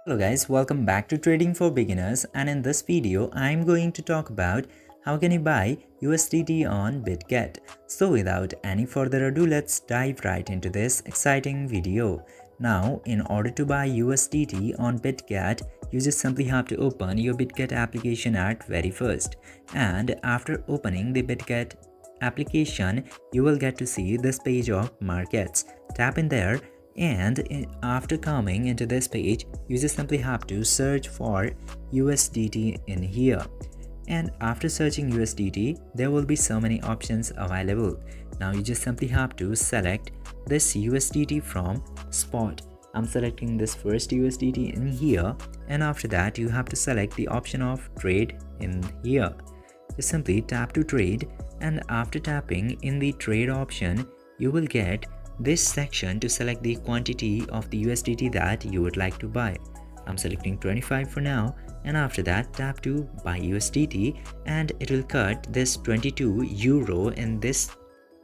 Hello guys, welcome back to Trading for Beginners, and in this video I'm going to talk about how can you buy USDT on Bitget. So without any further ado, let's dive right into this exciting video. Now in order to buy USDT on Bitget, you just simply have to open your Bitget application at very first, and after opening the Bitget application you will get to see this page of markets. Tap in there, and after coming into this page you just simply have to search for USDT in here, and after searching USDT there will be so many options available. Now you just simply have to select this USDT from spot. I'm selecting this first USDT in here, and after that you have to select the option of trade in here. Just simply tap to trade, and after tapping in the trade option you will get this section to select the quantity of the USDT that you would like to buy. I'm selecting 25 for now, and after that tap to buy USDT, and it will cut this 22 euro in this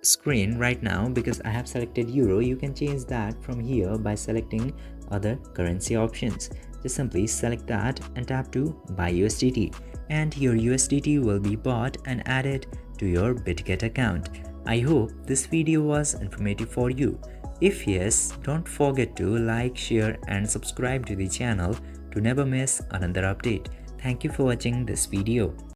screen right now because I have selected euro. You can change that from here by selecting other currency options. Just simply select that and tap to buy USDT, and your USDT will be bought and added to your Bitget account. I hope this video was informative for you. If yes, don't forget to like, share and subscribe to the channel to never miss another update. Thank you for watching this video.